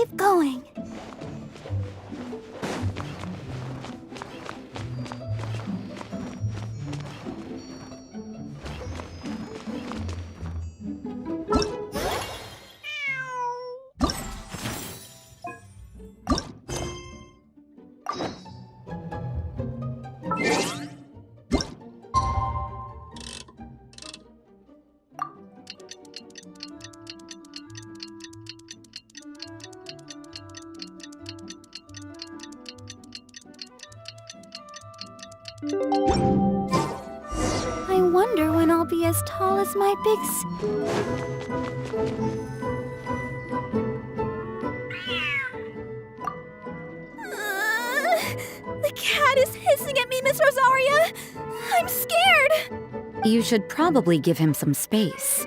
keep going. I wonder when I'll be as tall as my the cat is hissing at me, Miss Rosaria! I'm scared! You should probably give him some space.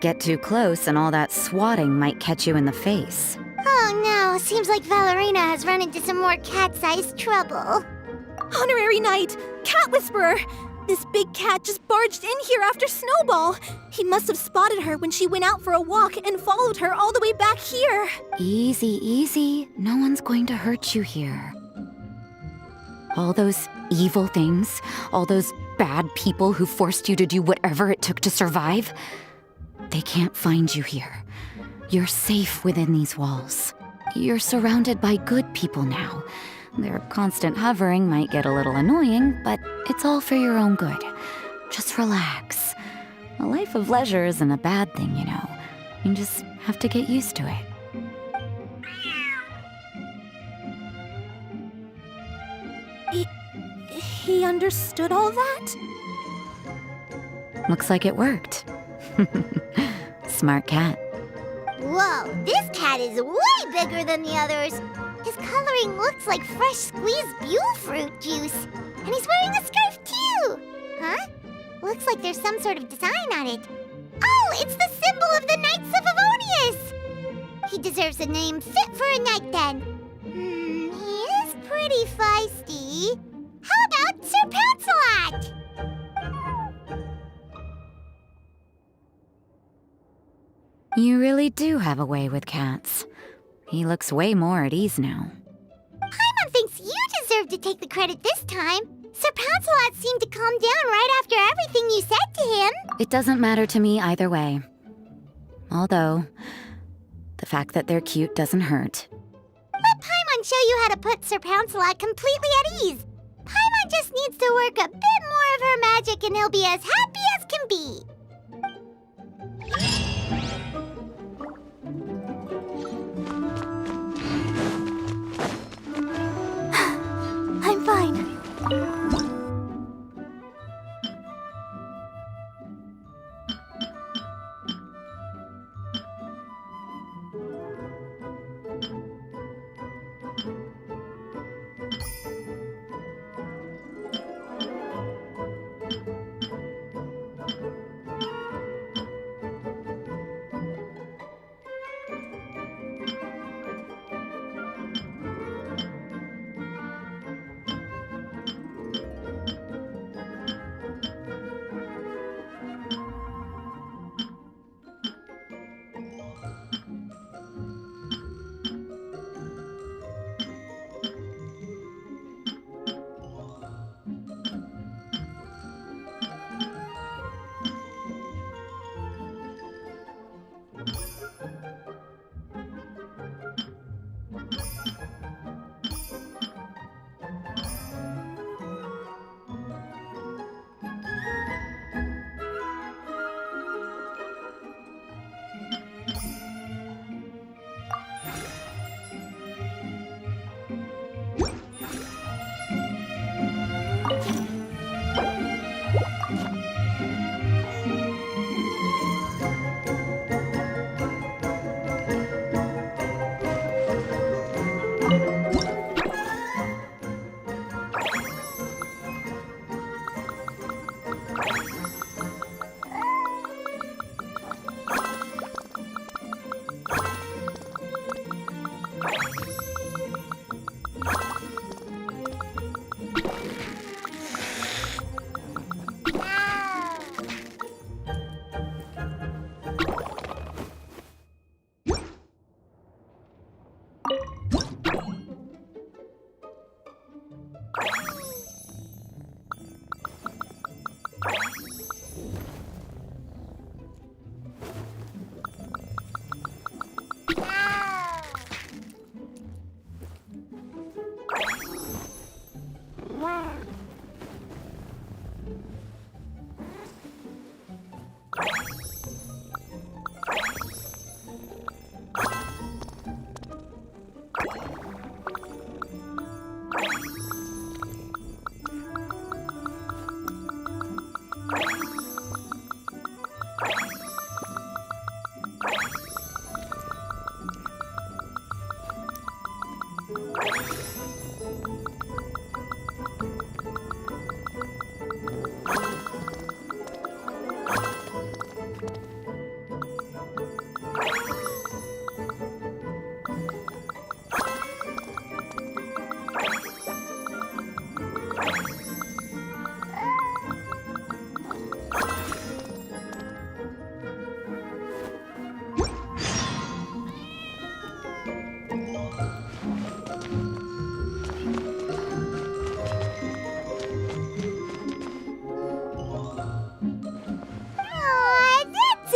Get too close and all that swatting might catch you in the face. Oh no, seems like Valerina has run into some more cat-sized trouble. Honorary Knight! Cat Whisperer! This big cat just barged in here after Snowball. He must have spotted her when she went out for a walk and followed her all the way back here. Easy, easy. No one's going to hurt you here. All those evil things, all those bad people who forced you to do whatever it took to survive, they can't find you here. You're safe within these walls. You're surrounded by good people now. Their constant hovering might get a little annoying, but it's all for your own good. Just relax. A life of leisure isn't a bad thing, you know. You just have to get used to it. He understood all that? Looks like it worked. Smart cat. Whoa, this cat is way bigger than the others. His coloring looks like fresh squeezed Buell fruit juice. And he's wearing a scarf too! Huh? Looks like there's some sort of design on it. Oh, it's the symbol of the Knights of Favonius! He deserves a name fit for a knight then. He is pretty feisty. How about Sir Pouncelot? You really do have a way with cats. He looks way more at ease now. Paimon thinks you deserve to take the credit this time. Sir Pouncelot seemed to calm down right after everything you said to him. It doesn't matter to me either way. Although, the fact that they're cute doesn't hurt. Let Paimon show you how to put Sir Pouncelot completely at ease. Paimon just needs to work a bit more of her magic and he'll be as happy as can be. I'm fine.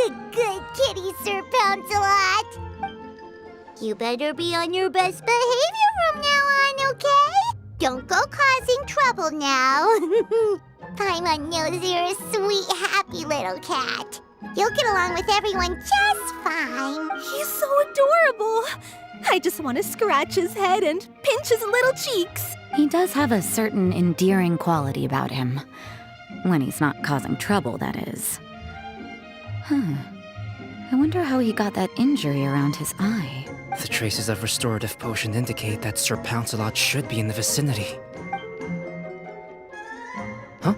a good kitty, Sir Pouncelot. You better be on your best behavior from now on, okay? Don't go causing trouble now. Paimon knows you're a sweet, happy little cat. You'll get along with everyone just fine. He's so adorable. I just want to scratch his head and pinch his little cheeks. He does have a certain endearing quality about him. When he's not causing trouble, that is. I wonder how he got that injury around his eye. The traces of restorative potion indicate that Sir Pouncelot should be in the vicinity. Huh?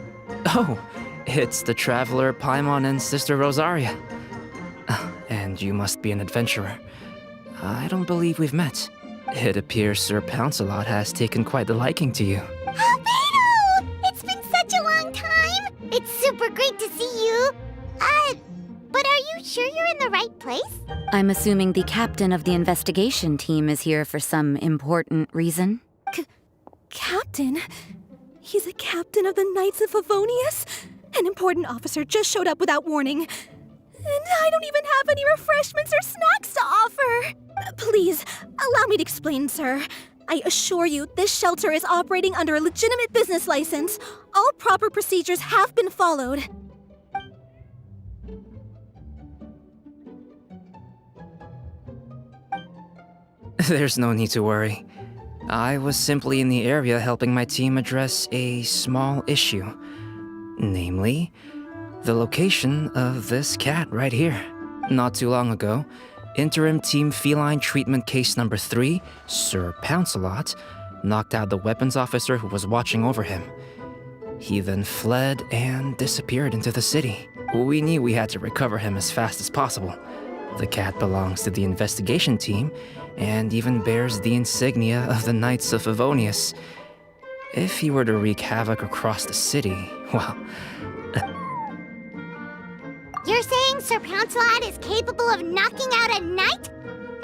Oh, it's the traveler Paimon and Sister Rosaria. And you must be an adventurer. I don't believe we've met. It appears Sir Pouncelot has taken quite the liking to you. Albedo! It's been such a long time! It's super great to see you. But are you sure you're in the right place? I'm assuming the captain of the investigation team is here for some important reason. Captain? He's a captain of the Knights of Favonius? An important officer just showed up without warning. And I don't even have any refreshments or snacks to offer. Please, allow me to explain, sir. I assure you, this shelter is operating under a legitimate business license. All proper procedures have been followed. There's no need to worry. I was simply in the area helping my team address a small issue. Namely, the location of this cat right here. Not too long ago, Interim Team Feline Treatment Case Number 3, Sir Pouncelot, knocked out the weapons officer who was watching over him. He then fled and disappeared into the city. We knew we had to recover him as fast as possible. The cat belongs to the investigation team and even bears the insignia of the Knights of Favonius. If he were to wreak havoc across the city, well... You're saying Sir Pouncelot is capable of knocking out a knight?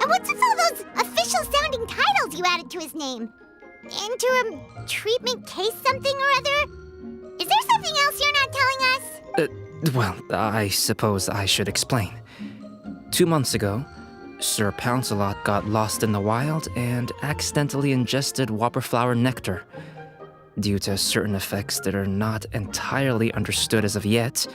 And what's with all those official-sounding titles you added to his name? Interim treatment case something or other? Is there something else you're not telling us? Well, I suppose I should explain. 2 months ago, Sir Pouncelot got lost in the wild and accidentally ingested whopperflower nectar. Due to certain effects that are not entirely understood as of yet,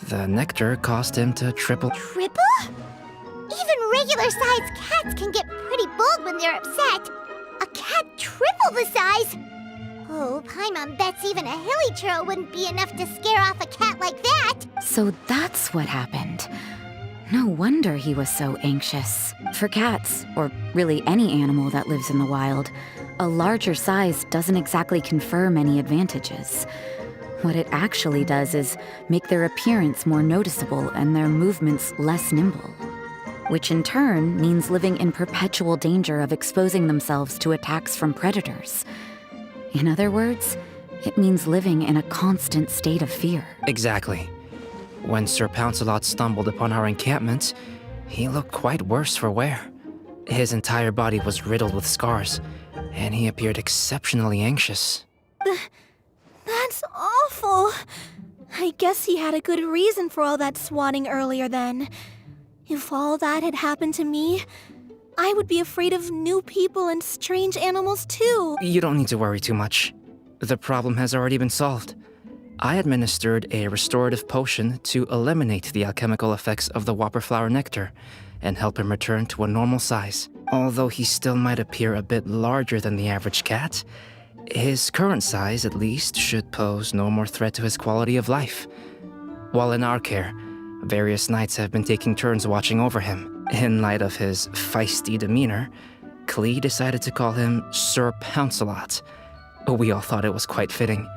the nectar caused him to triple... Triple? Even regular-sized cats can get pretty bold when they're upset. A cat triple the size? Oh, Paimon bets even a hilly churl wouldn't be enough to scare off a cat like that. So that's what happened. No wonder he was so anxious. For cats, or really any animal that lives in the wild, a larger size doesn't exactly confer many advantages. What it actually does is make their appearance more noticeable and their movements less nimble, which in turn means living in perpetual danger of exposing themselves to attacks from predators. In other words, it means living in a constant state of fear. Exactly. When Sir Pouncelot stumbled upon our encampment, he looked quite worse for wear. His entire body was riddled with scars, and he appeared exceptionally anxious. That's awful. I guess he had a good reason for all that swatting earlier then. If all that had happened to me, I would be afraid of new people and strange animals too. You don't need to worry too much. The problem has already been solved. I administered a restorative potion to eliminate the alchemical effects of the whopperflower nectar and help him return to a normal size. Although he still might appear a bit larger than the average cat, his current size, at least, should pose no more threat to his quality of life. While in our care, various knights have been taking turns watching over him. In light of his feisty demeanor, Klee decided to call him Sir Pouncelot. We all thought it was quite fitting.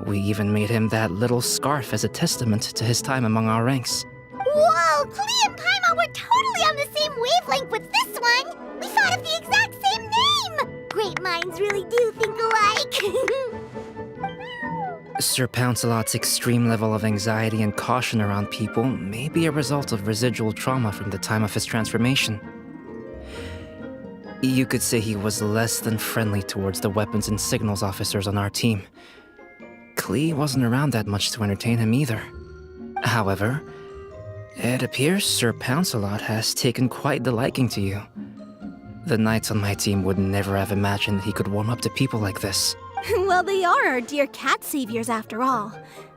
We even made him that little scarf as a testament to his time among our ranks. Whoa, Klee and Paimon were totally on the same wavelength with this one! We thought of the exact same name! Great minds really do think alike! Sir Pouncelot's extreme level of anxiety and caution around people may be a result of residual trauma from the time of his transformation. You could say he was less than friendly towards the weapons and signals officers on our team. Klee wasn't around that much to entertain him either. However, It appears Sir Pouncelot has taken quite the liking to you. The knights on my team would never have imagined he could warm up to people like this. Well, they are our dear cat saviors after all.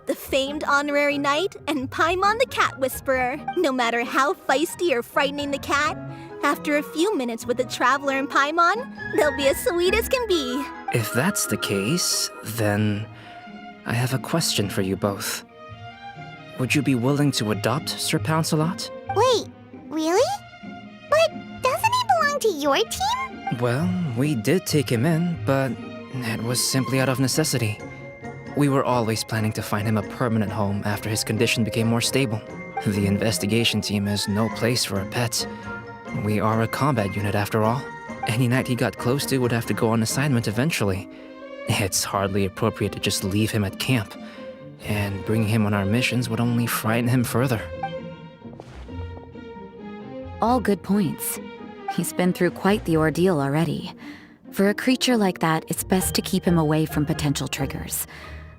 The famed honorary knight and Paimon the cat whisperer. No matter how feisty or frightening the cat, after a few minutes with the traveler and Paimon, they'll be as sweet as can be. If that's the case, then I have a question for you both. Would you be willing to adopt Sir Pouncelot? Wait, really? But doesn't he belong to your team? Well, we did take him in, but it was simply out of necessity. We were always planning to find him a permanent home after his condition became more stable. The investigation team is no place for a pet. We are a combat unit after all. Any knight he got close to would have to go on assignment eventually. It's hardly appropriate to just leave him at camp, and bringing him on our missions would only frighten him further. All good points. He's been through quite the ordeal already. For a creature like that, it's best to keep him away from potential triggers.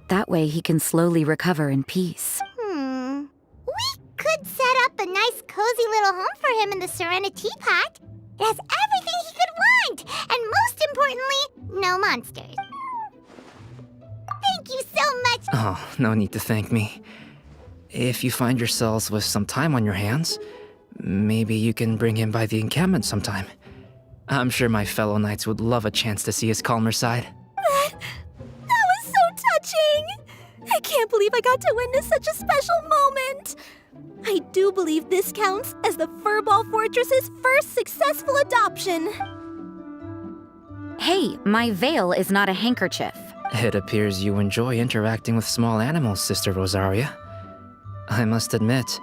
That way he can slowly recover in peace. We could set up a nice cozy little home for him in the Serenity Pot. It has everything he could want, and most importantly, no monsters. Thank you so much. Oh, no need to thank me. If you find yourselves with some time on your hands, maybe you can bring him by the encampment sometime. I'm sure my fellow knights would love a chance to see his calmer side. That was so touching! I can't believe I got to witness such a special moment! I do believe this counts as the Furball Fortress's first successful adoption. Hey, my veil is not a handkerchief. It appears you enjoy interacting with small animals, Sister Rosaria. I must admit,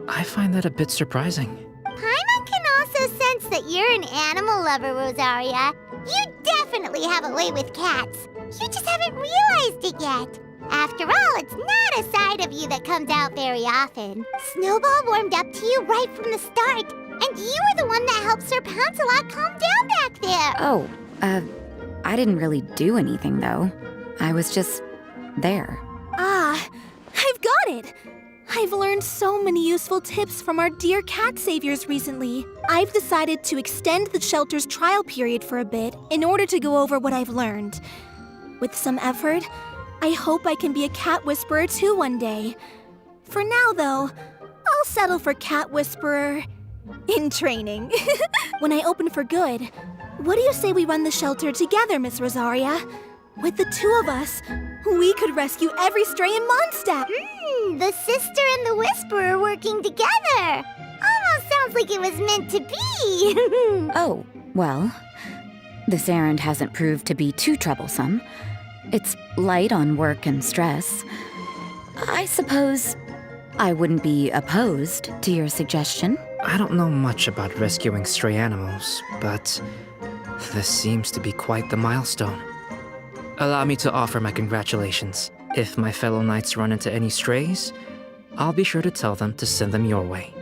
I find that a bit surprising. Paimon can also sense that you're an animal lover, Rosaria. You definitely have a way with cats. You just haven't realized it yet. After all, it's not a side of you that comes out very often. Snowball warmed up to you right from the start, and you were the one that helped Sir Pouncelot calm down back there. Oh, I didn't really do anything though. I was just there. Ah, I've got it! I've learned so many useful tips from our dear cat saviors recently. I've decided to extend the shelter's trial period for a bit in order to go over what I've learned. With some effort, I hope I can be a cat whisperer too one day. For now, though, I'll settle for cat whisperer in training. When I open for good, what do you say we run the shelter together, Miss Rosaria? With the two of us, we could rescue every stray in Mondstadt. The sister and the whisperer working together. Almost sounds like it was meant to be. Oh, well, this errand hasn't proved to be too troublesome. It's light on work and stress. I suppose I wouldn't be opposed to your suggestion. I don't know much about rescuing stray animals, but this seems to be quite the milestone. Allow me to offer my congratulations. If my fellow knights run into any strays, I'll be sure to tell them to send them your way.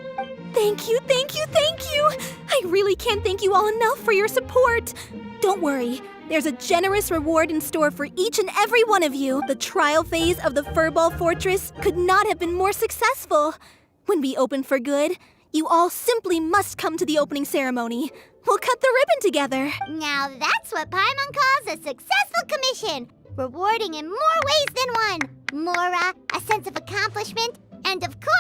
Thank you, thank you, thank you! I really can't thank you all enough for your support. Don't worry, there's a generous reward in store for each and every one of you. The trial phase of the Furball Fortress could not have been more successful. When we open for good, you all simply must come to the opening ceremony. We'll cut the ribbon together. Now that's what Paimon calls a successful commission. Rewarding in more ways than one. Mora, a sense of accomplishment, and of course,